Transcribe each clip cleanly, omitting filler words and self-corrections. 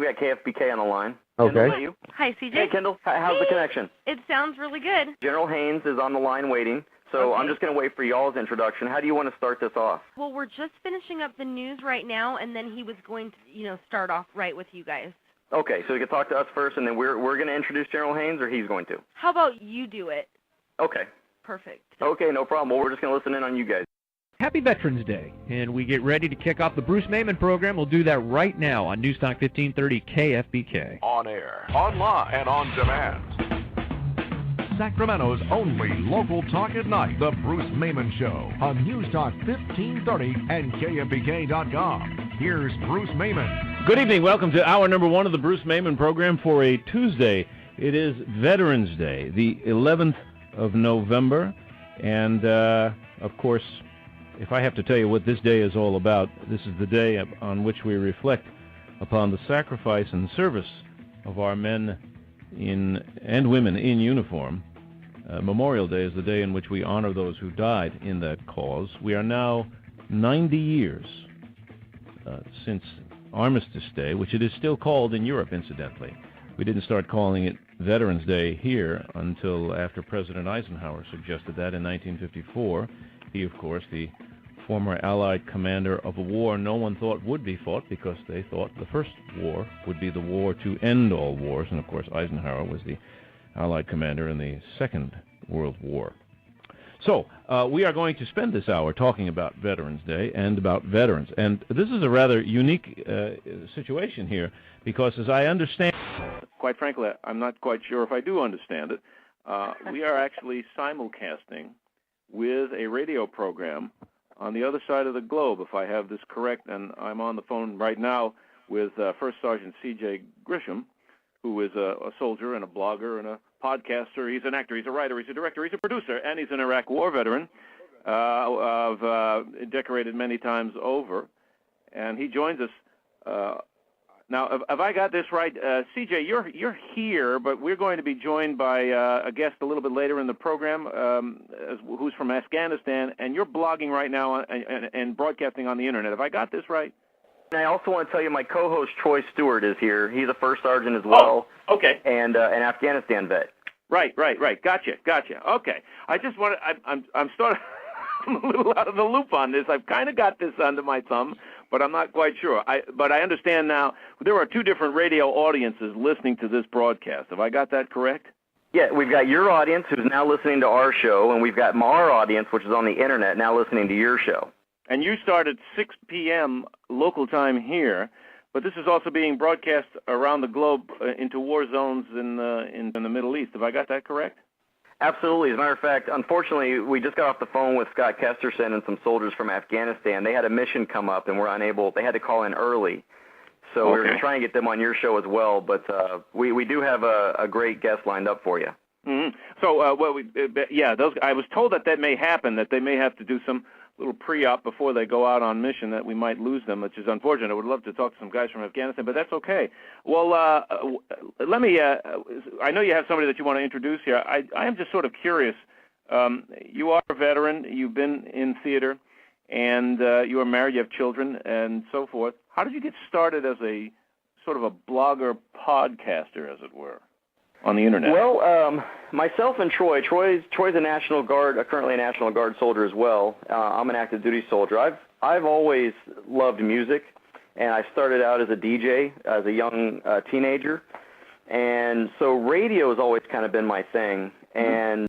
We got KFBK on the line. Okay. Kendall, is that you? Hi, CJ. Hey, Kendall. How's the connection? It sounds really good. General Haynes is on the line waiting, so I'm just going to wait for y'all's introduction. How do you want to start this off? Well, we're just finishing up the news right now, and then he was going to, start off right with you guys. Okay, so you can talk to us first, and then we're going to introduce General Haynes, or he's going to? How about you do it? Okay. Perfect. Okay, no problem. Well, we're just going to listen in on you guys. Happy Veterans Day, and we get ready to kick off the Bruce Mayman program. We'll do that right now on Newstalk 1530 KFBK. On air, online, and on demand. Sacramento's only local talk at night, The Bruce Mayman Show, on Newstalk 1530 and KFBK.com. Here's Bruce Mayman. Good evening. Welcome to hour number one of the Bruce Mayman program for a Tuesday. It is Veterans Day, the 11th of November, and, of course, if I have to tell you what this day is all about, this is the day on which we reflect upon the sacrifice and service of our men and women in uniform. Memorial Day is the day in which we honor those who died in that cause. We are now 90 years since Armistice Day, which it is still called in Europe, incidentally. We didn't start calling it Veterans Day here until after President Eisenhower suggested that in 1954. He, of course, the former Allied commander of a war no one thought would be fought because they thought the first war would be the war to end all wars. And, of course, Eisenhower was the Allied commander in the Second World War. So we are going to spend this hour talking about Veterans Day and about veterans. And this is a rather unique situation here because, as I understand, quite frankly, I'm not quite sure if I do understand it, we are actually simulcasting with a radio program on the other side of the globe, if I have this correct, and I'm on the phone right now with First Sergeant C.J. Grisham, who is a soldier and a blogger and a podcaster. He's an actor, he's a writer, he's a director, he's a producer, and he's an Iraq War veteran, decorated many times over, and he joins us. Now, have I got this right? CJ, you're here, but we're going to be joined by a guest a little bit later in the program who's from Afghanistan, and you're blogging right now and broadcasting on the Internet. Have I got this right? And I also want to tell you my co-host Troy Stewart is here. He's a first sergeant as well. Oh, okay. And an Afghanistan vet. Right. Gotcha. Okay. I just want to, I'm starting I'm a little out of the loop on this. I've kind of got this under my thumb, but I'm not quite sure. But I understand now there are two different radio audiences listening to this broadcast. Have I got that correct? Yeah, we've got your audience who's now listening to our show, and we've got our audience, which is on the Internet, now listening to your show. And you start at 6 p.m. local time here, but this is also being broadcast around the globe into war zones in the Middle East. Have I got that correct? Absolutely. As a matter of fact, unfortunately, we just got off the phone with Scott Kesterson and some soldiers from Afghanistan. They had a mission come up, and were unable. They had to call in early. So we're going to try and get them on your show as well. But we do have a great guest lined up for you. Mm-hmm. So, I was told that may happen, that they may have to do some little pre-op before they go out on mission, that we might lose them, which is unfortunate. I would love to talk to some guys from Afghanistan, but that's okay. Well, let me, I know you have somebody that you want to introduce here. I am just sort of curious. You are a veteran, you've been in theater, and you are married, you have children, and so forth. How did you get started as a sort of a blogger, podcaster, as it were, on the Internet? Well, myself and Troy's a National Guard, currently a National Guard soldier as well. I'm an active duty soldier. I've always loved music, and I started out as a DJ as a young teenager, and so radio has always kind of been my thing. And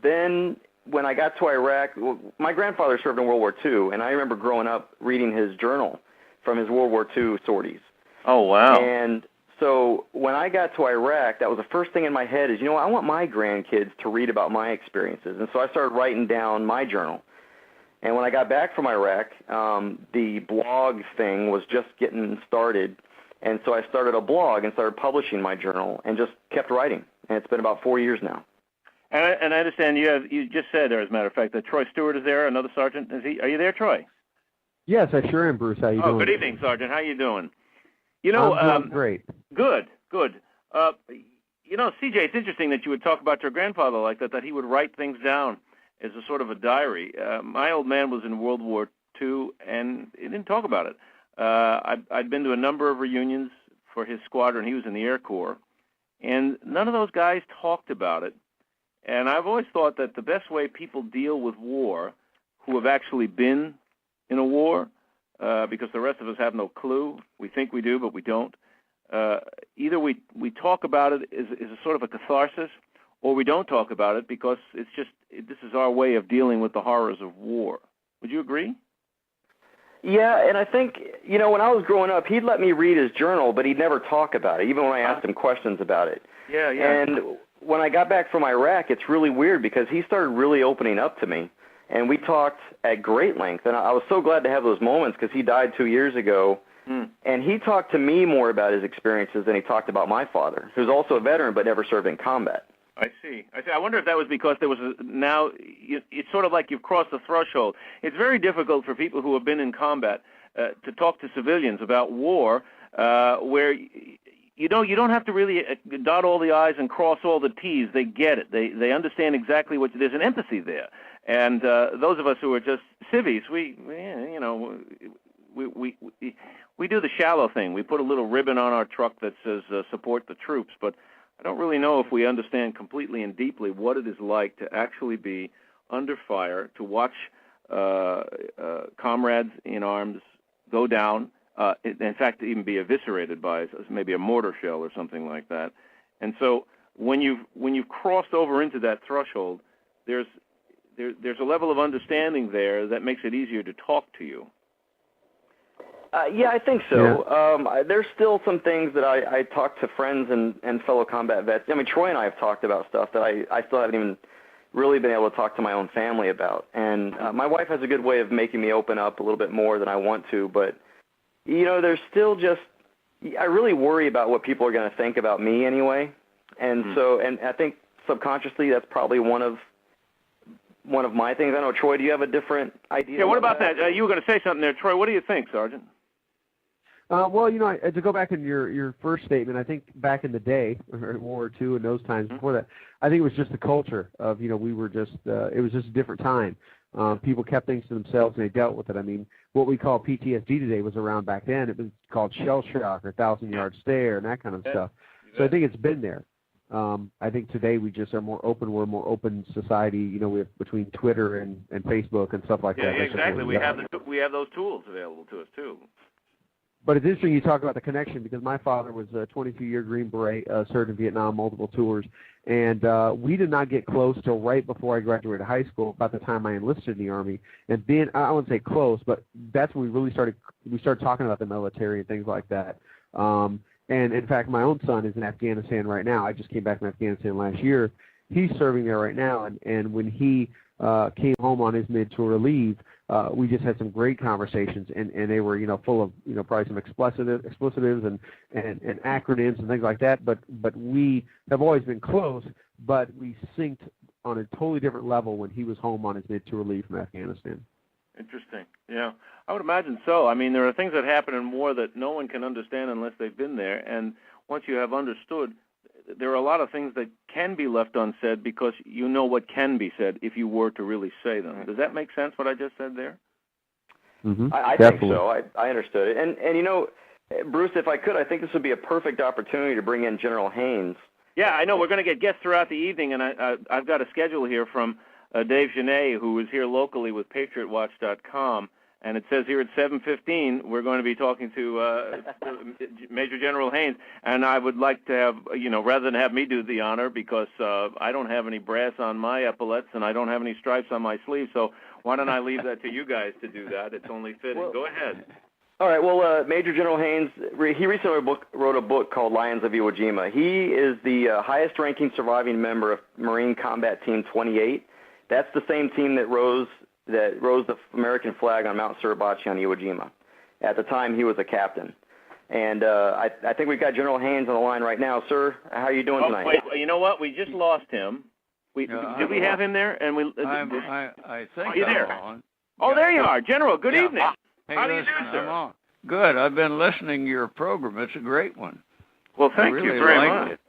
then when I got to Iraq, my grandfather served in World War II, and I remember growing up reading his journal from his World War II sorties. Oh, wow. And so when I got to Iraq, that was the first thing in my head is, I want my grandkids to read about my experiences. And so I started writing down my journal. And when I got back from Iraq, the blog thing was just getting started. And so I started a blog and started publishing my journal and just kept writing. And it's been about 4 years now. And I understand you just said there, as a matter of fact, that Troy Stewart is there, another sergeant. Are you there, Troy? Yes, I sure am, Bruce. How you doing? Good evening, Sergeant. How you doing? I'm doing great. Good. CJ, it's interesting that you would talk about your grandfather like that he would write things down as a sort of a diary. My old man was in World War II, and he didn't talk about it. I'd been to a number of reunions for his squadron. He was in the Air Corps. And none of those guys talked about it. And I've always thought that the best way people deal with war who have actually been in a war, because the rest of us have no clue. We think we do, but we don't. Either we talk about it as a sort of a catharsis, or we don't talk about it because it's just this is our way of dealing with the horrors of war. Would you agree? Yeah, and I think, when I was growing up, he'd let me read his journal, but he'd never talk about it, even when I asked him questions about it. Yeah. And when I got back from Iraq, it's really weird because he started really opening up to me, and we talked at great length. And I was so glad to have those moments because he died 2 years ago, and he talked to me more about his experiences than he talked about my father, who's also a veteran but never served in combat. I see. I wonder if that was because there was it's sort of like you've crossed the threshold. It's very difficult for people who have been in combat to talk to civilians about war, where you don't have to really dot all the I's and cross all the T's. They get it. They understand exactly there's an empathy there. And those of us who are just civvies, we do the shallow thing. We put a little ribbon on our truck that says support the troops, but I don't really know if we understand completely and deeply what it is like to actually be under fire, to watch comrades in arms go down, in fact, even be eviscerated by maybe a mortar shell or something like that. And so when you've crossed over into that threshold, there's a level of understanding there that makes it easier to talk to you. Yeah, I think so. Yeah. There's still some things that I talk to friends and fellow combat vets. I mean, Troy and I have talked about stuff that I still haven't even really been able to talk to my own family about. And my wife has a good way of making me open up a little bit more than I want to. But, there's still I really worry about what people are going to think about me anyway. And so, and I think subconsciously that's probably one of my things. I don't know, Troy, do you have a different idea? Yeah, what about that? You were going to say something there, Troy. What do you think, Sergeant? Well, to go back in your first statement, I think back in the day, World War II and those times before that, I think it was just the culture of, we were just, it was just a different time. People kept things to themselves and they dealt with it. I mean, what we call PTSD today was around back then. It was called shell shock or 1,000-yard stare and that kind of stuff. So I think it's been there. I think today we just are more open. We're a more open society, between Twitter and Facebook and stuff like that. Yeah, exactly. We have those tools available to us, too. But it's interesting you talk about the connection because my father was a 22-year Green Beret, served in Vietnam, multiple tours, and we did not get close till right before I graduated high school, about the time I enlisted in the Army. And then, I wouldn't say close, but that's when we really started talking about the military and things like that. And, in fact, my own son is in Afghanistan right now. I just came back from Afghanistan last year. He's serving there right now, and when he came home on his mid-tour leave, we just had some great conversations, and they were, full of, probably some explicitives and acronyms and things like that. But we have always been close, but we synced on a totally different level when he was home on his mid-tour leave from Afghanistan. Interesting. Yeah, I would imagine so. I mean, there are things that happen in war that no one can understand unless they've been there, and once you have understood, there are a lot of things that can be left unsaid because you know what can be said if you were to really say them. Does that make sense, what I just said there? Mm-hmm. I think so. I understood it. And Bruce, if I could, I think this would be a perfect opportunity to bring in General Haynes. Yeah, I know. We're going to get guests throughout the evening, and I've got a schedule here from Dave Genet, who is here locally with PatriotWatch.com. And it says here at 7:15 we're going to be talking to Major General Haynes, and I would like to have, rather than have me do the honor, because I don't have any brass on my epaulets and I don't have any stripes on my sleeves, so why don't I leave that to you guys to do that? It's only fitting. Go ahead. All right. Well, Major General Haynes, he recently wrote a book called Lions of Iwo Jima. He is the highest-ranking surviving member of Marine Combat Team 28. That's the same team that rose the American flag on Mount Suribachi on Iwo Jima. At the time, he was a captain. And I think we've got General Haynes on the line right now. Sir, how are you doing tonight? Wait, you know what? We just lost him. Did we have him there? And I think are you I'm there? on. Oh, there you are. General, good evening. Hey, how do you do, sir? I'm on. Good. I've been listening to your program. It's a great one. Well, thank you very much.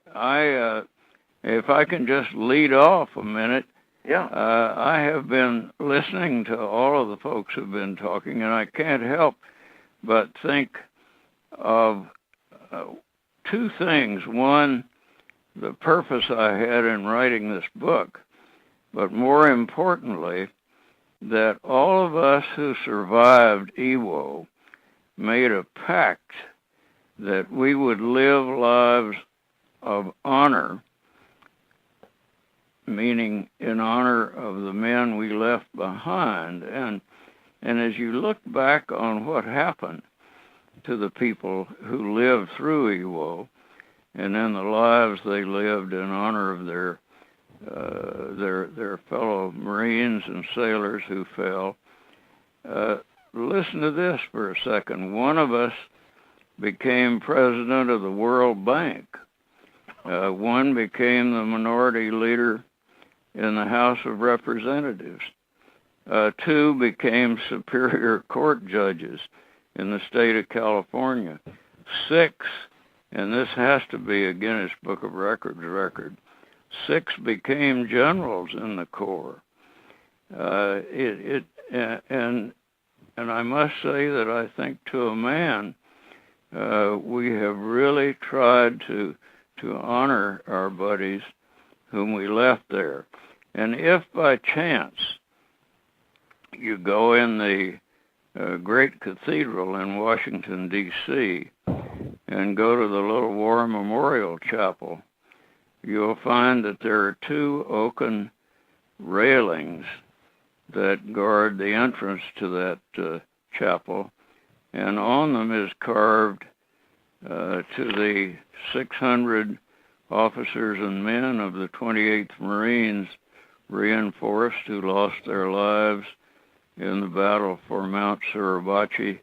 If I can just lead off a minute. Yeah. I have been listening to all of the folks who've been talking, and I can't help but think of two things. One, the purpose I had in writing this book, but more importantly, that all of us who survived Iwo made a pact that we would live lives of honor, meaning in honor of the men we left behind. And as you look back on what happened to the people who lived through Iwo, and then the lives they lived in honor of their fellow Marines and sailors who fell, listen to this for a second. One of us became president of the World Bank. One became the minority leader in the House of Representatives. Two became Superior Court judges in the state of California. 6, and this has to be a Guinness Book of Records record, 6 became generals in the Corps. And I must say that I think to a man, we have really tried to honor our buddies whom we left there. And if by chance you go in the great cathedral in Washington, D.C., and go to the Little War Memorial Chapel, you'll find that there are 2 oaken railings that guard the entrance to that chapel, and on them is carved to the 600 officers and men of the 28th Marines Reinforced who lost their lives in the battle for Mount Suribachi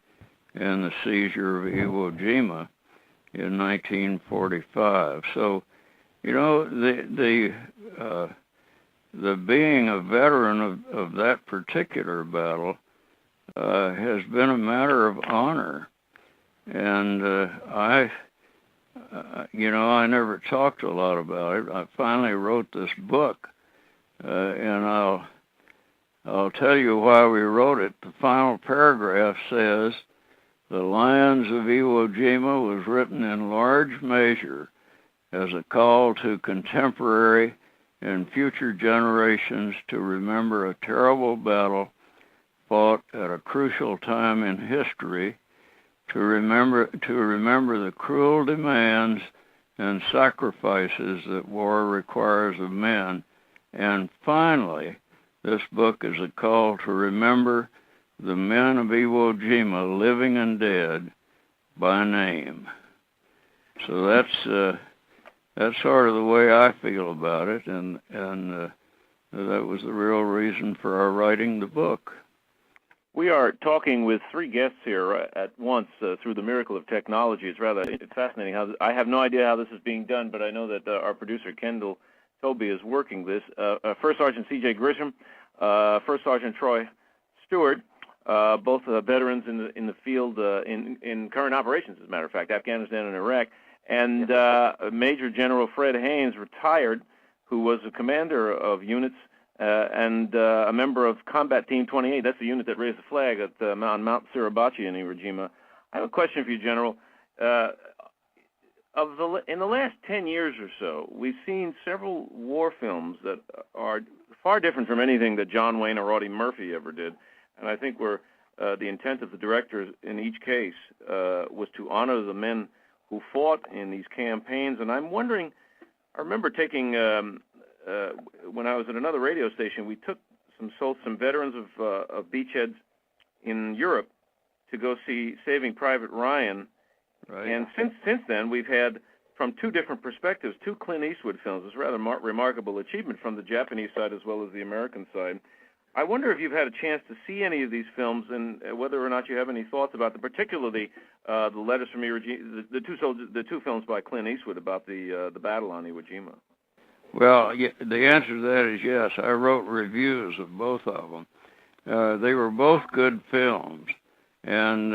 and the seizure of Iwo Jima in 1945. So, you know, the being a veteran of that particular battle has been a matter of honor. And I never talked a lot about it. I finally wrote this book, and I'll tell you why we wrote it. The final paragraph says, "The Lions of Iwo Jima was written in large measure as a call to contemporary and future generations to remember a terrible battle fought at a crucial time in history, to remember the cruel demands and sacrifices that war requires of men, and finally, this book is a call to remember the men of Iwo Jima, living and dead, by name." So that's sort of the way I feel about it, and that was the real reason for our writing the book. We are talking with 3 guests here at once through the miracle of technology. It's rather fascinating. I have no idea how this is being done, but I know that our producer, Kendall Toby, is working this. First Sergeant C.J. Grisham, First Sergeant Troy Stewart, both veterans in the field in current operations, as a matter of fact, Afghanistan and Iraq, and Major General Fred Haynes, retired, who was a commander of units and a member of Combat Team 28. That's the unit that raised the flag at Mount Suribachi in Iwo Jima. I have a question for you, General. In the last 10 years or so, we've seen several war films that are far different from anything that John Wayne or Audie Murphy ever did. And I think the intent of the directors in each case was to honor the men who fought in these campaigns. And I'm wondering, I remember taking, when I was at another radio station, we sold some veterans of beachheads in Europe to go see Saving Private Ryan. Right. And since then, we've had, from 2 different perspectives, 2 Clint Eastwood films. It's a rather remarkable achievement from the Japanese side as well as the American side. I wonder if you've had a chance to see any of these films, and whether or not you have any thoughts about them, particularly the Letters from Iwo Jima, the 2 films by Clint Eastwood about the battle on Iwo Jima. Well, the answer to that is yes. I wrote reviews of both of them. They were both good films, and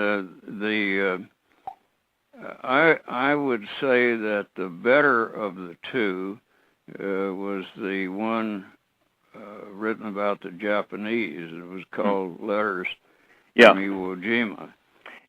I would say that the better of the 2 was the one written about the Japanese. It was called Letters from Iwo Jima.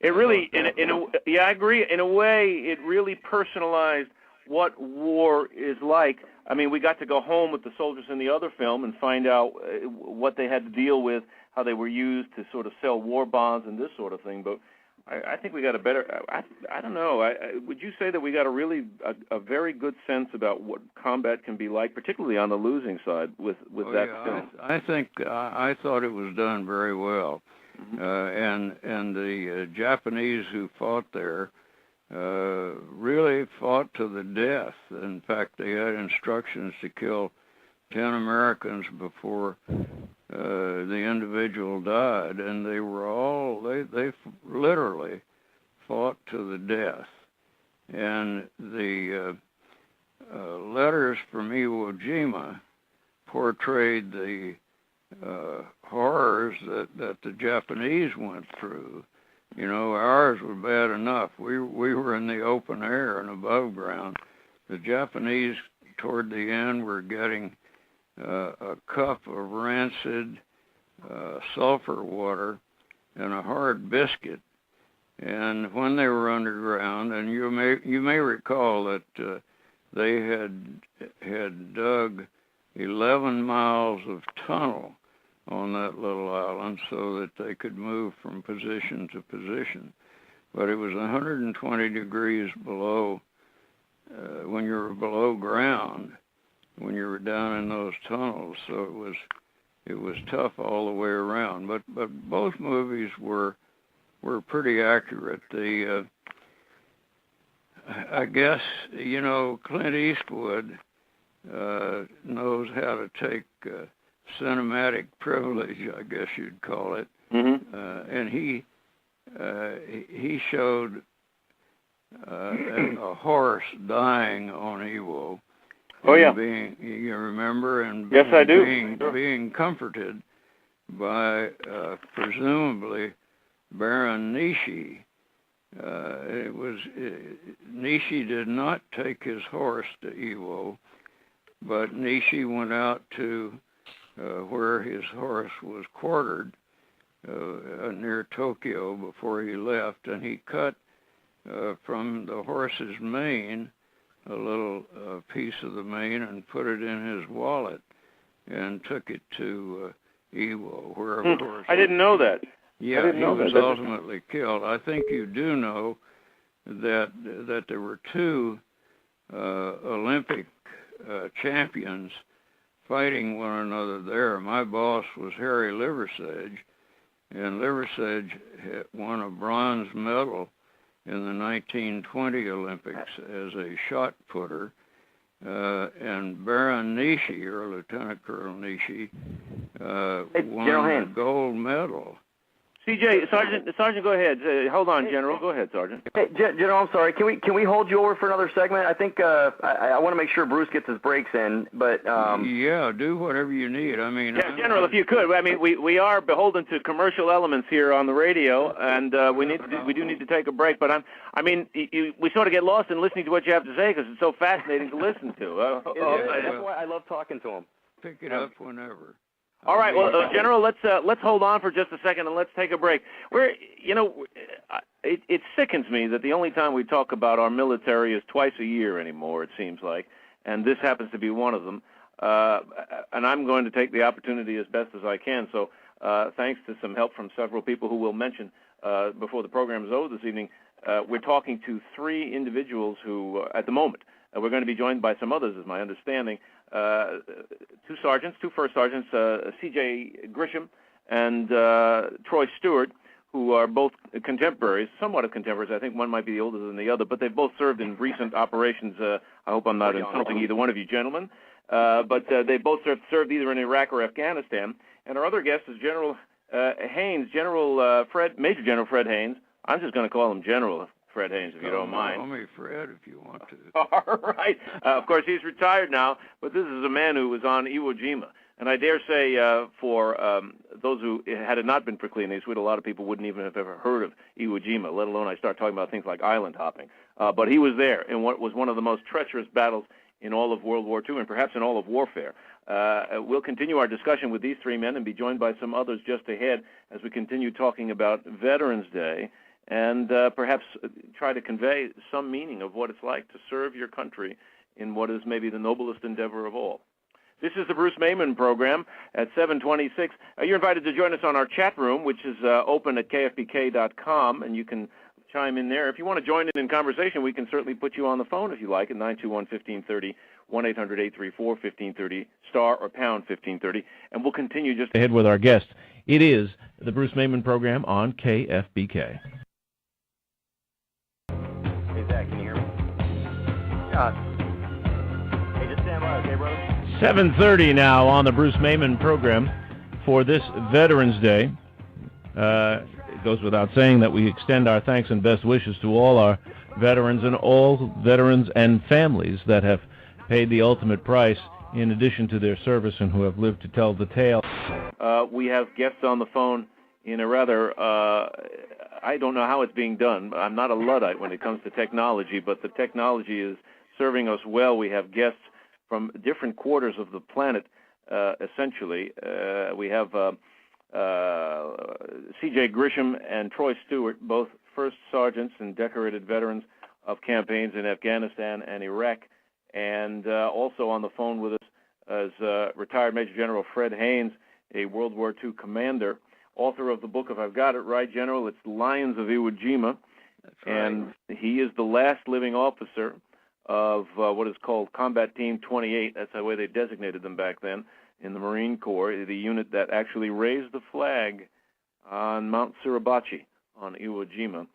It really, I agree. In a way, it really personalized what war is like. I mean, we got to go home with the soldiers in the other film and find out what they had to deal with, how they were used to sort of sell war bonds and this sort of thing. But I think we got a better. I don't know. Would you say that we got a very good sense about what combat can be like, particularly on the losing side with that film? I think I thought it was done very well, and the Japanese who fought there really fought to the death. In fact, they had instructions to kill 10 Americans before the individual died, and they were all, they literally fought to the death. And the letters from Iwo Jima portrayed the horrors that the Japanese went through. You know, ours were bad enough. We were in the open air and above ground. The Japanese, toward the end, were getting a cup of rancid sulfur water and a hard biscuit. And when they were underground, and you may recall that they had dug 11 miles of tunnel on that little island so that they could move from position to position. But it was 120 degrees below when you were below ground, when you were down in those tunnels. So it was tough all the way around. But both movies were pretty accurate. I guess, you know, Clint Eastwood knows how to take cinematic privilege, I guess you'd call it, and he showed a horse dying on Iwo. Oh yeah, you remember, and yes, I do. Being comforted by presumably Baron Nishi. Nishi did not take his horse to Iwo, but Nishi went out to where his horse was quartered near Tokyo before he left, and he cut from the horse's mane a little piece of the mane and put it in his wallet and took it to Iwo, where of course I didn't know that. Yeah, he was ultimately killed. I think you do know that there were two Olympic champions fighting one another there. My boss was Harry Liversedge, and Liversedge won a bronze medal in the 1920 Olympics as a shot putter, and Baron Nishi, or Lieutenant Colonel Nishi, won a gold medal. CJ, Sergeant, go ahead. Hold on, General. Go ahead, Sergeant. Hey, General, I'm sorry. Can we hold you over for another segment? I think I want to make sure Bruce gets his breaks in, but yeah, do whatever you need. I mean, yeah, General, if you could. I mean, we are beholden to commercial elements here on the radio, and we do need to take a break. But we sort of get lost in listening to what you have to say because it's so fascinating to listen to. That's why I love talking to him. Pick it up whenever. All right, well, General, let's hold on for just a second and let's take a break. It sickens me that the only time we talk about our military is twice a year anymore, it seems like, and this happens to be one of them. And I'm going to take the opportunity as best as I can. So thanks to some help from several people who we'll mention before the program is over this evening, we're talking to three individuals who, at the moment, we're going to be joined by some others, is my understanding. Two first sergeants, C.J. Grisham and Troy Stewart, who are both contemporaries, somewhat of contemporaries. I think one might be older than the other, but they've both served in recent operations. I hope I'm not insulting either one of you gentlemen, but they both served either in Iraq or Afghanistan. And our other guest is General Haynes, Major General Fred Haynes. I'm just going to call him General Fred Haynes, if you don't mind. Call me Fred if you want to. All right. Of course, he's retired now, but this is a man who was on Iwo Jima. And I dare say for those who, had it not been for Clint Eastwood, a lot of people wouldn't even have ever heard of Iwo Jima, let alone I start talking about things like island hopping. But he was there in what was one of the most treacherous battles in all of World War II and perhaps in all of warfare. We'll continue our discussion with these three men and be joined by some others just ahead as we continue talking about Veterans Day and perhaps try to convey some meaning of what it's like to serve your country in what is maybe the noblest endeavor of all. This is the Bruce Mayman program at 726. You're invited to join us on our chat room, which is open at KFBK.com, and you can chime in there. If you want to join in conversation, we can certainly put you on the phone if you like at 921-1530, 1-800-834-1530, star or pound 1530, and we'll continue just ahead with our guest. It is the Bruce Mayman program on KFBK. Hey, Zach, can you hear me? Yeah. Hey, just stand by, okay, brother? 7:30 now on the Bruce Mayman program for this Veterans Day. It goes without saying that we extend our thanks and best wishes to all our veterans and all veterans and families that have paid the ultimate price in addition to their service and who have lived to tell the tale. We have guests on the phone in a rather, I don't know how it's being done. I'm not a Luddite when it comes to technology, but the technology is serving us well. We have guests from different quarters of the planet, essentially. We have C.J. Grisham and Troy Stewart, both first sergeants and decorated veterans of campaigns in Afghanistan and Iraq. And also on the phone with us is retired Major General Fred Haynes, a World War II commander, author of the book, if I've got it right, General, it's Lions of Iwo Jima. That's right. And he is the last living officer of what is called Combat Team 28. That's the way they designated them back then in the Marine Corps, the unit that actually raised the flag on Mount Suribachi on Iwo Jima.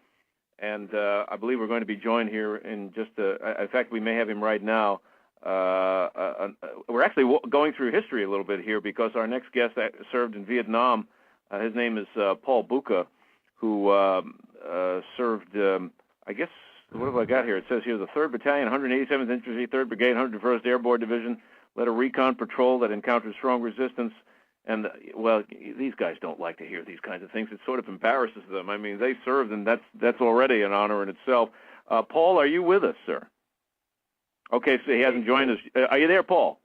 And I believe we're going to be joined here in just in fact, we may have him right now. We're actually going through history a little bit here because our next guest served in Vietnam. His name is Paul Buca, who served, I guess, what have I got here? It says here the 3rd Battalion, 187th Infantry, 3rd Brigade, 101st Airborne Division, led a recon patrol that encountered strong resistance. And, well, these guys don't like to hear these kinds of things. It sort of embarrasses them. I mean, they served, and that's already an honor in itself. Paul, are you with us, sir? Okay, so he hasn't joined us. Are you there, Paul?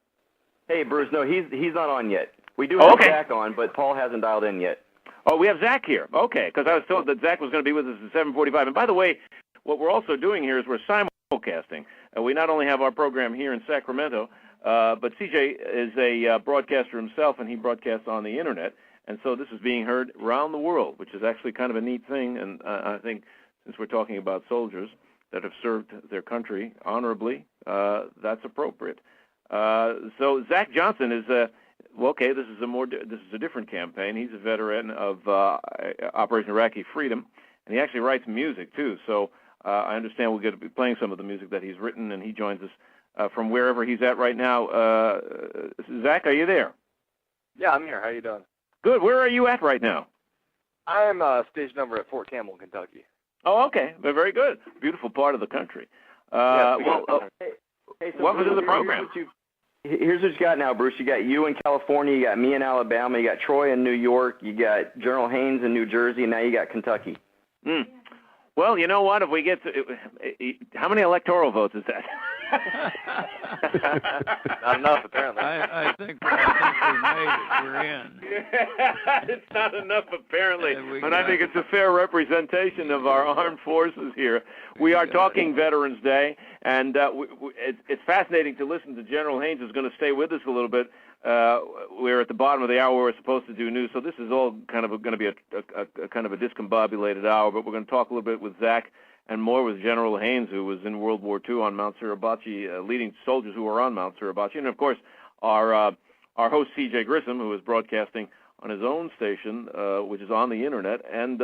Hey, Bruce, no, he's not on yet. We do have Zach on, but Paul hasn't dialed in yet. Oh, we have Zach here. Okay, because I was told that Zach was going to be with us at 7:45. And by the way, what we're also doing here is we're simulcasting. We not only have our program here in Sacramento, but CJ is a broadcaster himself, and he broadcasts on the Internet. And so this is being heard around the world, which is actually kind of a neat thing. And I think since we're talking about soldiers that have served their country honorably, that's appropriate. So Zach Johnson is okay. This is a different campaign. He's a veteran of Operation Iraqi Freedom, and he actually writes music too. So I understand we'll get to be playing some of the music that he's written, and he joins us from wherever he's at right now. Zach, are you there? Yeah, I'm here. How you doing? Good. Where are you at right now? I'm stage number at Fort Campbell, Kentucky. Oh, okay. Very good. Beautiful part of the country. Hey, so welcome to the program. Here's what you got now, Bruce. You got you in California, you got me in Alabama, you got Troy in New York, you got General Haynes in New Jersey, and now you got Kentucky. Well, you know what? If we get to how many electoral votes is that? Not enough, apparently. I think we made it. We're in. It's not enough, apparently. But I think it's a fair representation of our armed forces here. We are talking Veterans Day, and it's fascinating to listen to General Haynes, who's going to stay with us a little bit. We're at the bottom of the hour. We're supposed to do news, so this is all kind of going to be a kind of a discombobulated hour. But we're going to talk a little bit with Zach and more with General Haynes, who was in World War II on Mount Suribachi, leading soldiers who were on Mount Suribachi, and of course our host C.J. Grisham, who is broadcasting on his own station, which is on the internet, and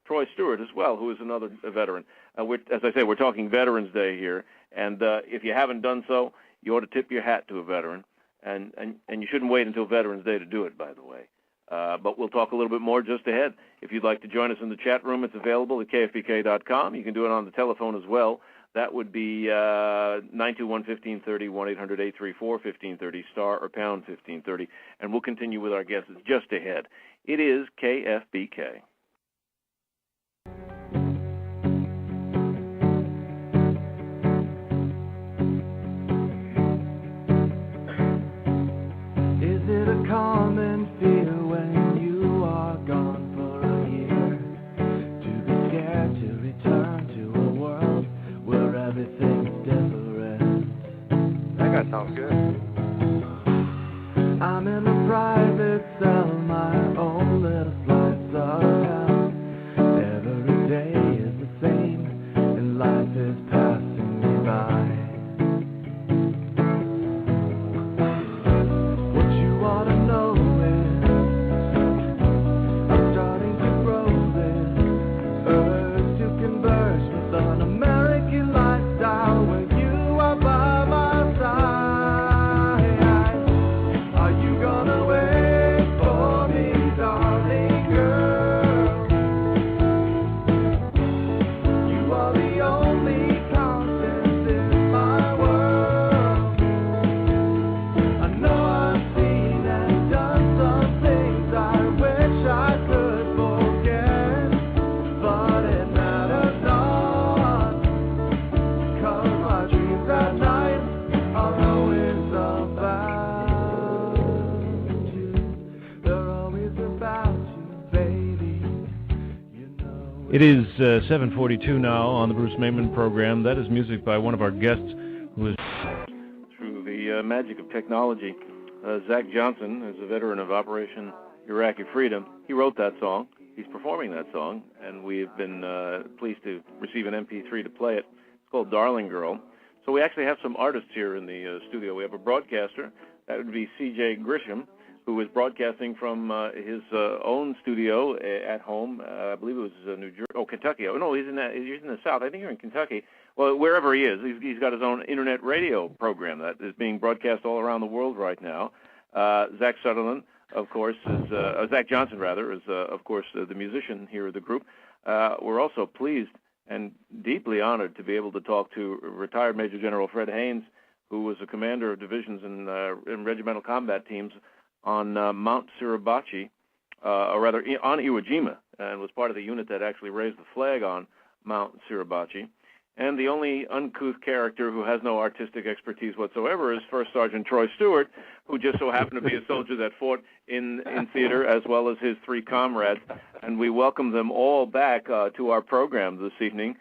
Troy Stewart as well, who is another veteran. As I say, we're talking Veterans Day here, and if you haven't done so, you ought to tip your hat to a veteran. And you shouldn't wait until Veterans Day to do it, by the way. But we'll talk a little bit more just ahead. If you'd like to join us in the chat room, it's available at KFBK.com. You can do it on the telephone as well. That would be 921-1530, 1-800-834-1530, star or pound 1530. And we'll continue with our guests just ahead. It is KFBK. Common fear when you are gone for a year, to be scared to That sounds good. I'm in a private cell, my own little slice of hell. Every day is the same, and life is passing me by. What you ought to know is, I'm starting to grow this urge to converse with an American lifestyle where you are by my side. Are you gonna wait for me, darling girl? You are the only constant in my world. I know I've seen and done some things I wish I could forget, but it matters not, 'cause my dreams at night are always about you. They're always about you, baby. You know It is 7:42 now on the Bruce Mayman program. That is music by one of our guests who is through the magic of technology. Zach Johnson is a veteran of Operation Iraqi Freedom. He wrote that song. He's performing that song, and we've been pleased to receive an MP3 to play it. It's called Darling Girl. So we actually have some artists here in the studio. We have a broadcaster. That would be C.J. Grisham, who is broadcasting from his own studio at home. I believe it was New Jersey. Oh, Kentucky. Oh, no, he's in the South. I think you're in Kentucky. Well, wherever he is, he's got his own internet radio program that is being broadcast all around the world right now. Zach Sutherland, of course, is Zach Johnson, rather, is of course the musician here of the group. We're also pleased and deeply honored to be able to talk to retired Major General Fred Haynes, who was a commander of divisions in regimental combat teams on Mount Suribachi, or rather on Iwo Jima, and was part of the unit that actually raised the flag on Mount Suribachi. And the only uncouth character who has no artistic expertise whatsoever is First Sergeant Troy Stewart, who just so happened to be a soldier that fought in theater, as well as his three comrades. And we welcome them all back to our program this evening.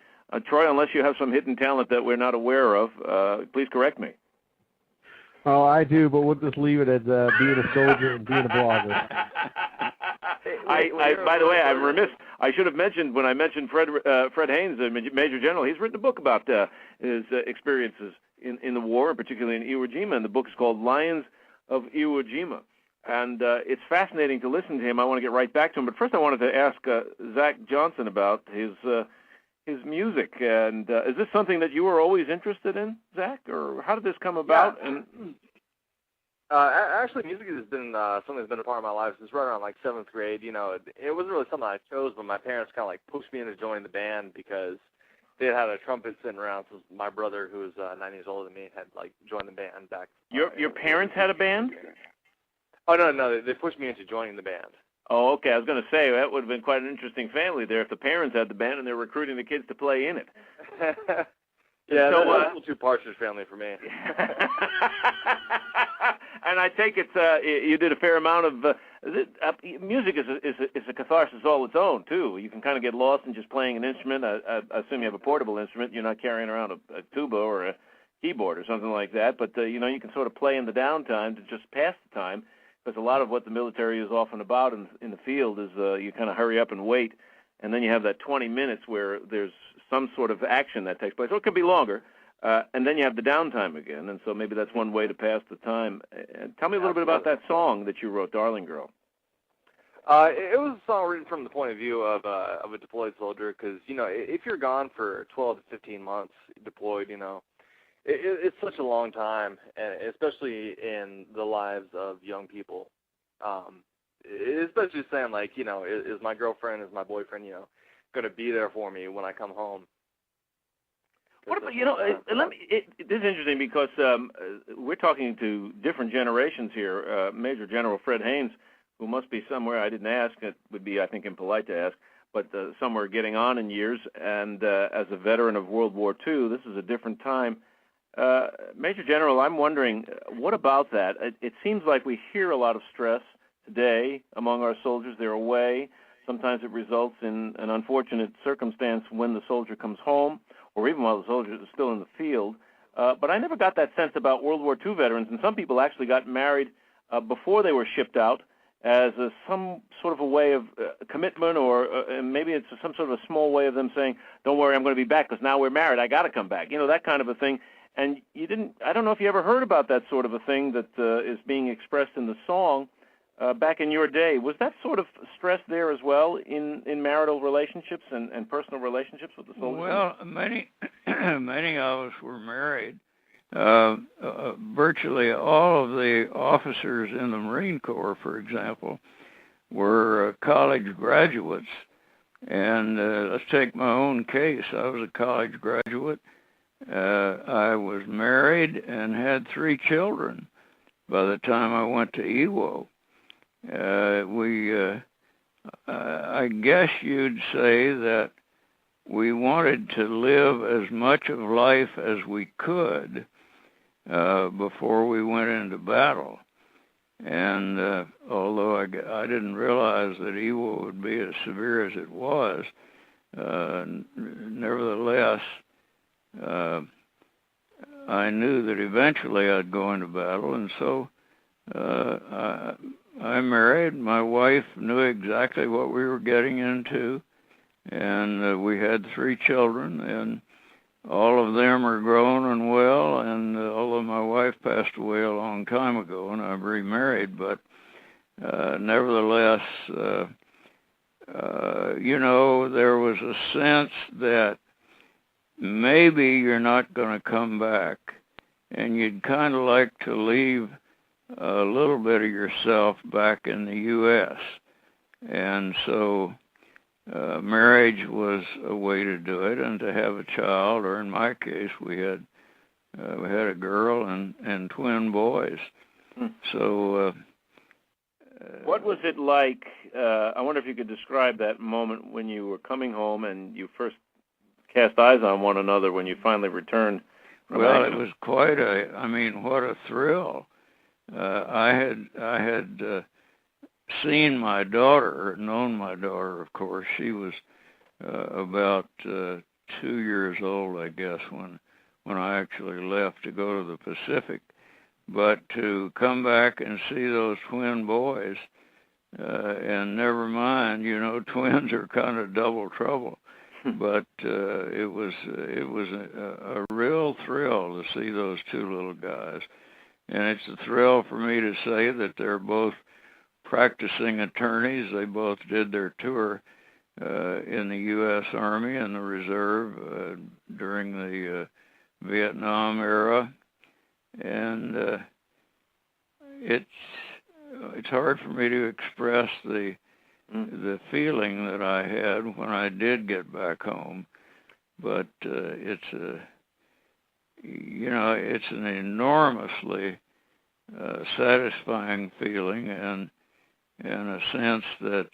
Troy, unless you have some hidden talent that we're not aware of, please correct me. Oh, I do, but we'll just leave it as being a soldier and being a blogger. By the way, I'm remiss. I should have mentioned when I mentioned Fred Haynes, Major General. He's written a book about his experiences in the war, and particularly in Iwo Jima. And the book is called Lions of Iwo Jima. And it's fascinating to listen to him. I want to get right back to him. But first I wanted to ask Zach Johnson about his music. And is this something that you were always interested in, Zach? Or how did this come about? Yeah. Actually, music has been something that's been a part of my life since right around like 7th grade. You know, it wasn't really something I chose, but my parents kind of like pushed me into joining the band because they had a trumpet sitting around. So my brother, who was 9 years older than me, had like joined the band back. Your parents had a band? Oh no, they pushed me into joining the band. Oh, okay. I was going to say that would have been quite an interesting family there if the parents had the band and they're recruiting the kids to play in it. Yeah, so, that's a little too partridge family for me. And I take it you did a fair amount of music is a catharsis all its own too. You can kind of get lost in just playing an instrument. I assume you have a portable instrument. You're not carrying around a tuba or a keyboard or something like that. But you know, you can sort of play in the downtime to just pass the time, because a lot of what the military is often about in the field is you kind of hurry up and wait, and then you have that 20 minutes where there's some sort of action that takes place. Or it could be longer. And then you have the downtime again, and so maybe that's one way to pass the time. Tell me a little bit about that song that you wrote, Darling Girl. It was a song written from the point of view of a deployed soldier, because, you know, if you're gone for 12 to 15 months deployed, you know, it's such a long time, and especially in the lives of young people. Especially saying, like, you know, is my girlfriend, is my boyfriend, you know, going to be there for me when I come home? What about, you know, this is interesting because we're talking to different generations here. Major General Fred Haynes, who must be somewhere, I didn't ask, it would be, I think, impolite to ask, but somewhere getting on in years, and as a veteran of World War II, this is a different time. Major General, I'm wondering, what about that? It seems like we hear a lot of stress today among our soldiers. They're away. Sometimes it results in an unfortunate circumstance when the soldier comes home, or even while the soldier is still in the field. but I never got that sense about World War II veterans, and some people actually got married before they were shipped out as some sort of a way of commitment, or maybe it's some sort of a small way of them saying, don't worry, I'm going to be back because now we're married, I got to come back, that kind of a thing. And you didn't, I don't know if you ever heard about that sort of a thing that is being expressed in the song back in your day. Was that sort of stressed there as well in marital relationships and personal relationships with the soldiers? Well, many of us were married. Virtually all of the officers in the Marine Corps, for example, were college graduates. And let's take my own case. I was a college graduate. I was married and had 3 children by the time I went to Iwo. I guess you'd say that we wanted to live as much of life as we could before we went into battle. And although I didn't realize that Iwo would be as severe as it was, nevertheless, I knew that eventually I'd go into battle, and so I married. My wife knew exactly what we were getting into, and we had 3 children, and all of them are grown and well, and although my wife passed away a long time ago and I've remarried, but nevertheless, there was a sense that maybe you're not going to come back, and you'd kind of like to leave a little bit of yourself back in the U.S. And so marriage was a way to do it, and to have a child, or in my case, we had a girl and twin boys. So what was it like? I wonder if you could describe that moment when you were coming home and you first cast eyes on one another when you finally returned. Well, it was quite what a thrill. I had seen my daughter, known my daughter, of course. She was about 2 years old, I guess, when I actually left to go to the Pacific. But to come back and see those twin boys, and never mind, twins are kind of double trouble. But it was a real thrill to see those 2 little guys. And it's a thrill for me to say that they're both practicing attorneys. They both did their tour in the U.S. Army and the Reserve during the Vietnam era. And it's hard for me to express the feeling that I had when I did get back home, but it's an enormously satisfying feeling, and a sense that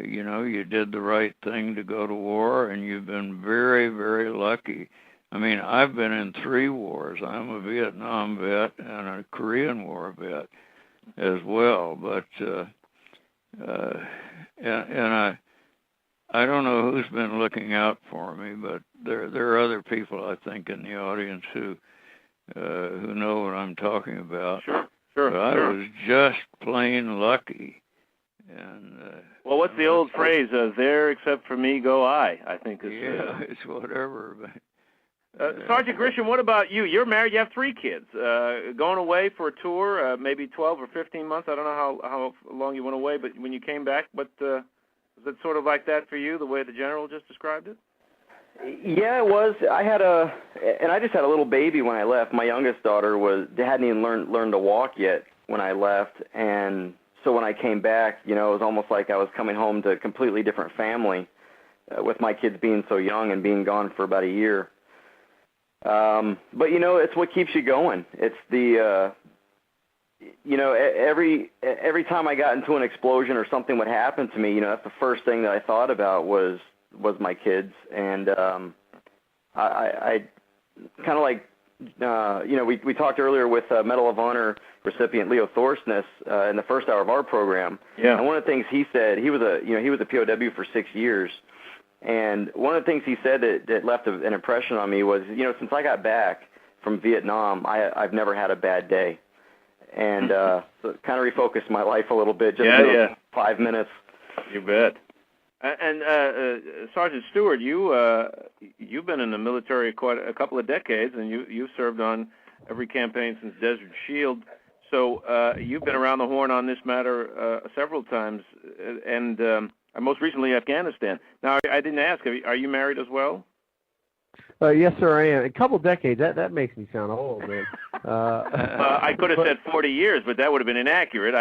you did the right thing to go to war, and you've been very, very lucky. I mean, I've been in 3 wars. I'm a Vietnam vet and a Korean War vet as well, but and I don't know who's been looking out for me, but there are other people, I think, in the audience who know what I'm talking about. Sure. But I was just plain lucky. And well, what's the old phrase? There, except for me, go I think. It's whatever. Sergeant Grisham, what about you? You're married. You have 3 kids. Going away for a tour, maybe 12 or 15 months. I don't know how long you went away, but when you came back, was it sort of like that for you, the way the general just described it? Yeah, it was. I just had a little baby when I left. My youngest daughter hadn't even learned to walk yet when I left, and so when I came back, it was almost like I was coming home to a completely different family, with my kids being so young and being gone for about a year. But it's what keeps you going. It's the every time I got into an explosion or something would happen to me, that's the first thing that I thought about was my kids. And I kind of like we talked earlier with Medal of Honor recipient Leo Thorsness in the first hour of our program. Yeah. And one of the things he said, he was a POW for 6 years, And one of the things he said that left an impression on me was, since I got back from Vietnam, I've never had a bad day. And so it kind of refocused my life a little bit, just 5 minutes. You bet. And Sergeant Stewart, you've been in the military quite a couple of decades, and you've served on every campaign since Desert Shield. So you've been around the horn on this matter several times, and most recently Afghanistan. Now, I didn't ask, are you married as well? Yes, sir, I am. A couple decades. That makes me sound old, man. I could have said 40 years, but that would have been inaccurate.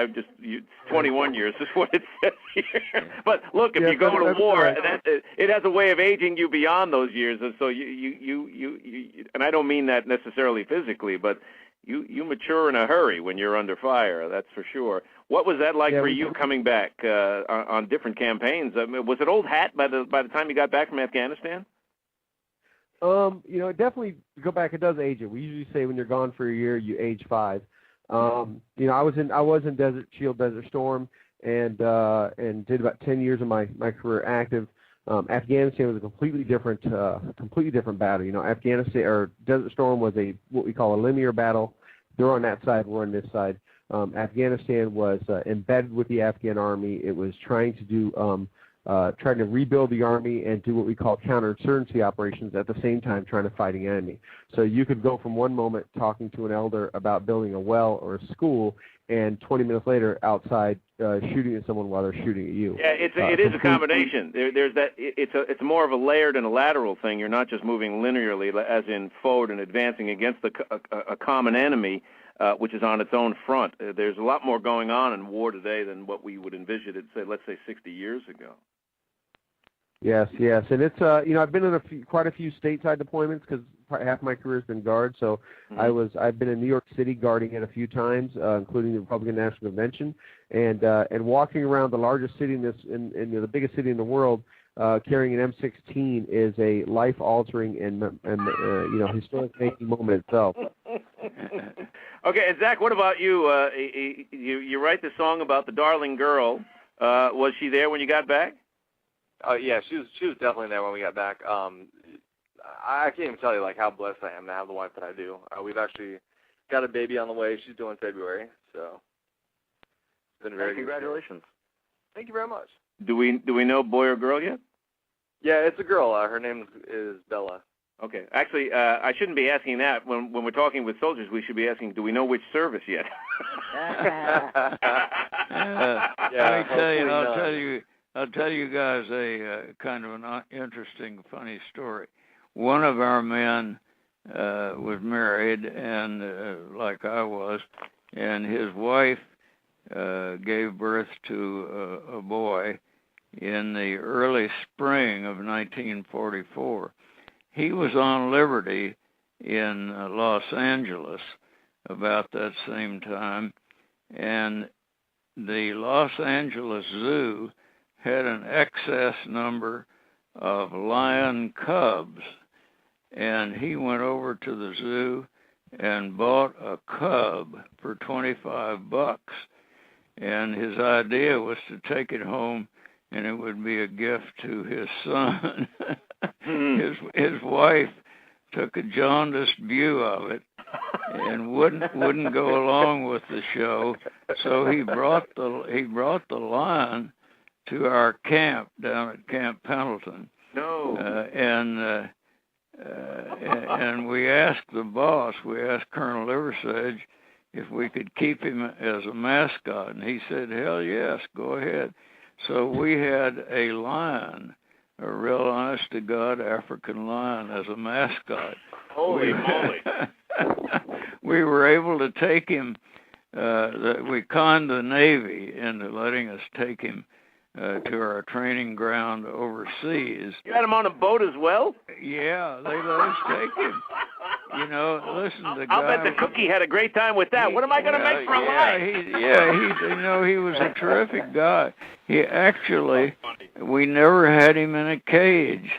21 years is what it says here. But look, if you go to war, it has a way of aging you beyond those years. And so you and I don't mean that necessarily physically, but you mature in a hurry when you're under fire. That's for sure. What was that like for you coming back on different campaigns? I mean, was it old hat by the time you got back from Afghanistan? It definitely, go back, it does age it. We usually say when you're gone for a year, you age 5. I was in Desert Shield, Desert Storm, and did about 10 years of my career active. Afghanistan was a completely different battle. Afghanistan or Desert Storm was what we call a linear battle. They're on that side, we're on this side. Afghanistan was embedded with the Afghan army. It was trying to rebuild the army and do what we call counterinsurgency operations at the same time trying to fight an enemy. So you could go from one moment talking to an elder about building a well or a school, and 20 minutes later outside shooting at someone while they're shooting at you. Yeah, it is a combination. There's that. It's more of a layered and a lateral thing. You're not just moving linearly, as in forward and advancing against a common enemy, which is on its own front. There's a lot more going on in war today than what we would envision it, let's say 60 years ago. Yes, and it's I've been in quite a few stateside deployments because half my career has been guard. So I've been in New York City guarding it a few times, including the Republican National Convention, and walking around the largest city the biggest city in the world, carrying an M16 is a life-altering and historic making moment itself. Okay, and Zach, what about you? You write the song about the darling girl. Was she there when you got back? Yeah, she was definitely there when we got back. I can't even tell you how blessed I am to have the wife that I do. We've actually got a baby on the way. She's due in February, so it's been very congratulations. Thank you very much. Do we know boy or girl yet? Yeah, it's a girl. Her name is Bella. Okay. Actually, I shouldn't be asking that. When we're talking with soldiers, we should be asking, do we know which service yet? I'll tell you guys a kind of an interesting, funny story. One of our men was married, and like I was, and his wife gave birth to a boy in the early spring of 1944. He was on liberty in Los Angeles about that same time, and the Los Angeles Zoo had an excess number of lion cubs, and he went over to the zoo and bought a cub for $25, and his idea was to take it home and it would be a gift to his son. His wife took a jaundiced view of it and wouldn't go along with the show, so he brought the lion to our camp down at Camp Pendleton. No. And we asked the boss, Colonel Liversedge, if we could keep him as a mascot, and he said, hell yes, go ahead. So we had a lion, a real honest-to-God African lion as a mascot. Holy moly. We were able to take him, we conned the Navy into letting us take him to our training ground overseas. You had him on a boat as well? Yeah, they let us take him. Listen, the guy... I'll bet the cookie had a great time with that. What am I going to make for a life? He was a terrific guy. He actually, we never had him in a cage.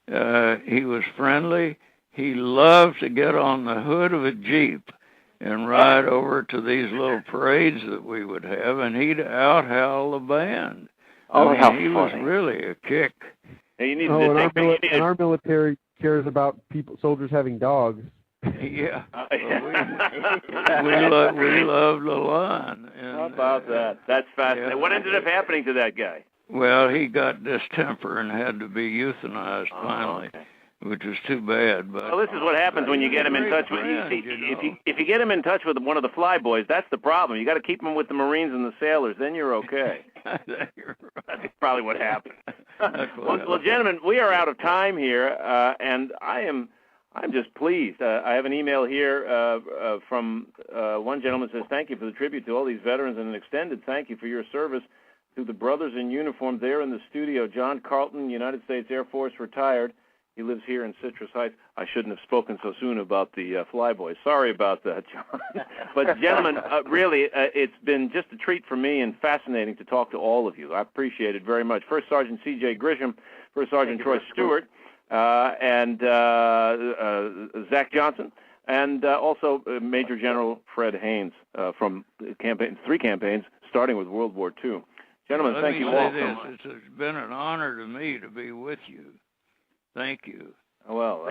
He was friendly. He loved to get on the hood of a Jeep and ride over to these little parades that we would have, and he'd out-howl the band. Oh, how he funny. was really a kick. Hey, you need and to our military cares about soldiers having dogs. Yeah. we loved the line. How about that? That's fascinating. What ended up happening to that guy? Well, he got distemper and had to be euthanized finally, which was too bad. But well, this is what happens when you get him in touch with. If you get him in touch with one of the fly boys, that's the problem. You got to keep him with the Marines and the sailors. Then you're okay. You're right. That's probably what happened. Well, gentlemen, we are out of time here, and I'm just pleased. I have an email here from one gentleman who says, thank you for the tribute to all these veterans and an extended thank you for your service to the brothers in uniform there in the studio. John Carlton, United States Air Force, retired. He lives here in Citrus Heights. I shouldn't have spoken so soon about the flyboys. Sorry about that, John. But, gentlemen, really, it's been just a treat for me and fascinating to talk to all of you. I appreciate it very much. First Sergeant C.J. Grisham, First Sergeant Troy Stewart, and Zach Johnson, and also Major General Fred Haynes from three campaigns, starting with World War II. Gentlemen, thank you all so much. It's been an honor to me to be with you. Thank you. Well,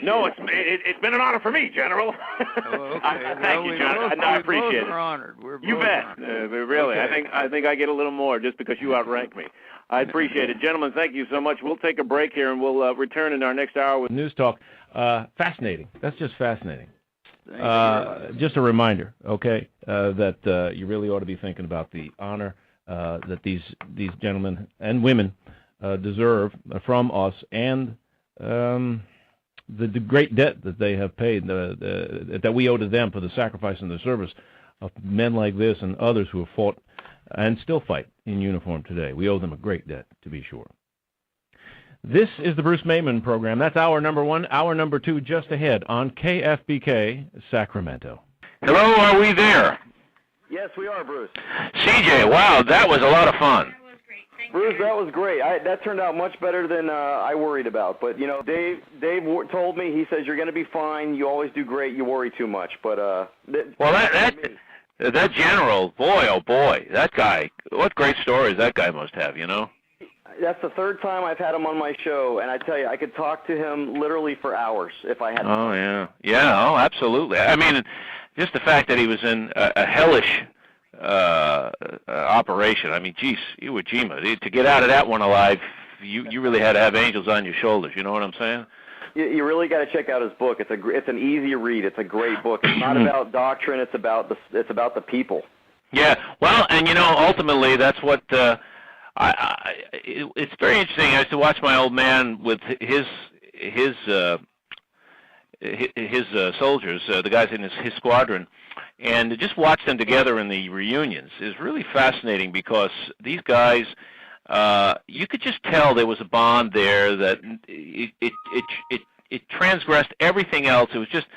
no, it's been an honor for me, General. Okay. Thank you, John. I appreciate it. We're honored. You bet. Really, okay. I think I get a little more just because you outrank me. I appreciate it, gentlemen. Thank you so much. We'll take a break here and we'll return in our next hour with News Talk. Fascinating. That's just fascinating. Just a reminder, okay, that you really ought to be thinking about the honor that these gentlemen and women deserve from us, and the great debt that they have paid, that we owe to them for the sacrifice and the service of men like this and others who have fought and still fight in uniform today. We owe them a great debt, to be sure. This is the Bruce Mayman program. That's hour number 1. Hour number 2 just ahead on KFBK, Sacramento. Hello, are we there? Yes, we are, Bruce. CJ, wow, that was a lot of fun. Bruce, that was great. That turned out much better than I worried about. But, you know, Dave told me, he says, you're going to be fine. You always do great. You worry too much. But that general, boy, oh boy, that guy, what great stories that guy must have, you know? That's the third time I've had him on my show, and I tell you, I could talk to him literally for hours if I had to. Oh, yeah. Yeah, oh, absolutely. I mean, just the fact that he was in a hellish operation. I mean, geez, Iwo Jima. To get out of that one alive, you really had to have angels on your shoulders. You know what I'm saying? You really got to check out his book. It's an easy read. It's a great book. It's not about doctrine. It's about the people. Yeah. Well, and you know, ultimately, that's what it's very interesting. I used to watch my old man with his soldiers, the guys in his squadron, and to just watch them together in the reunions is really fascinating because these guys, you could just tell there was a bond there that it transgressed everything else. It was just,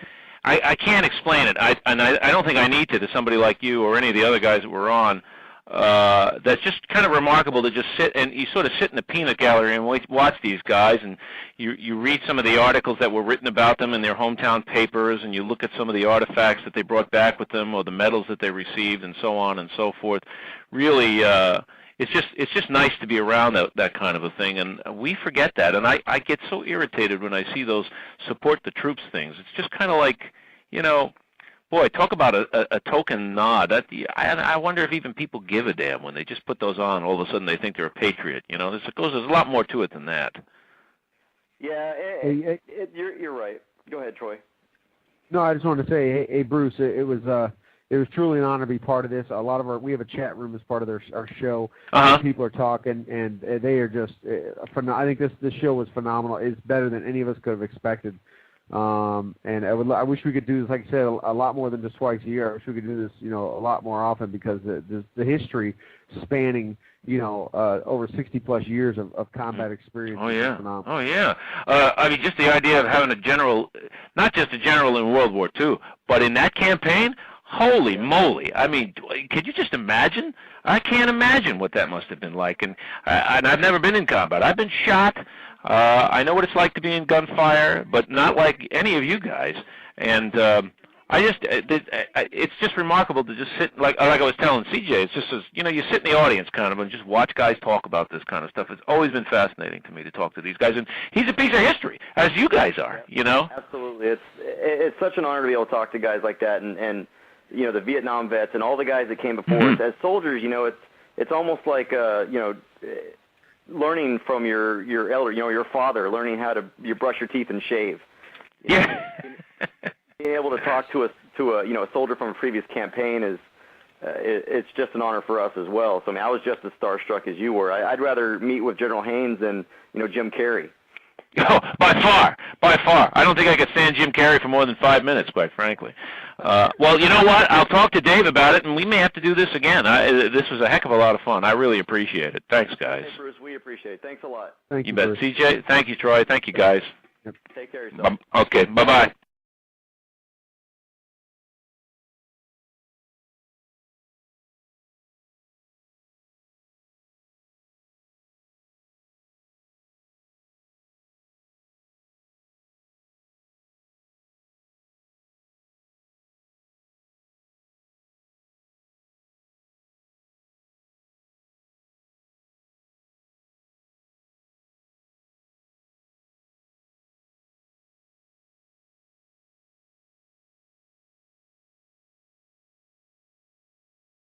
I can't explain it, and I don't think I need to somebody like you or any of the other guys that were on. That's just kind of remarkable to just sit and you sort of sit in the peanut gallery and watch these guys, and you read some of the articles that were written about them in their hometown papers, and you look at some of the artifacts that they brought back with them or the medals that they received and so on and so forth. Really, it's just nice to be around that kind of a thing, and we forget that, and I get so irritated when I see those support the troops things. It's just kind of like, you know, boy, talk about a token nod. I wonder if even people give a damn when they just put those on. All of a sudden they think they're a patriot. You know, there's a lot more to it than that. Yeah, you're right. Go ahead, Troy. No, I just wanted to say, hey Bruce, it was truly an honor to be part of this. We have a chat room as part of our show. People are talking, and they are just. I think this show was phenomenal. It's better than any of us could have expected. And I wish we could do this, like I said, a lot more than just twice a year. I wish we could do this, you know, a lot more often because the history spanning, you know, over 60+ years of combat experience. Oh yeah. Is phenomenal. Oh yeah. I mean, just the idea of having a general, not just a general in World War II, but in that campaign. Holy moly! I mean, could you just imagine? I can't imagine what that must have been like. And I've never been in combat. I've been shot. I know what it's like to be in gunfire, but not like any of you guys. And it's just remarkable to just sit, like I was telling CJ, it's just, you know, you sit in the audience kind of and just watch guys talk about this kind of stuff. It's always been fascinating to me to talk to these guys, and he's a piece of history, as you guys are, you know? Absolutely. It's such an honor to be able to talk to guys like that, and you know, the Vietnam vets and all the guys that came before us. As soldiers, you know, it's almost like, you know, learning from your elder, you know, your father, learning how to brush your teeth and shave. Yeah. Being able to talk to a you know, a soldier from a previous campaign is it's just an honor for us as well. So I mean, I was just as starstruck as you were. I'd rather meet with General Haynes than, you know, Jim Carrey. Oh, by far. I don't think I could stand Jim Carrey for more than 5 minutes, quite frankly. Well, you know what? I'll talk to Dave about it, and we may have to do this again. This was a heck of a lot of fun. I really appreciate it. Thanks, guys. Hey, Bruce, we appreciate it. Thanks a lot. Thank you, bet. Bruce. CJ, thank you, Troy. Thank you, guys. Take care of yourself. Okay, bye-bye.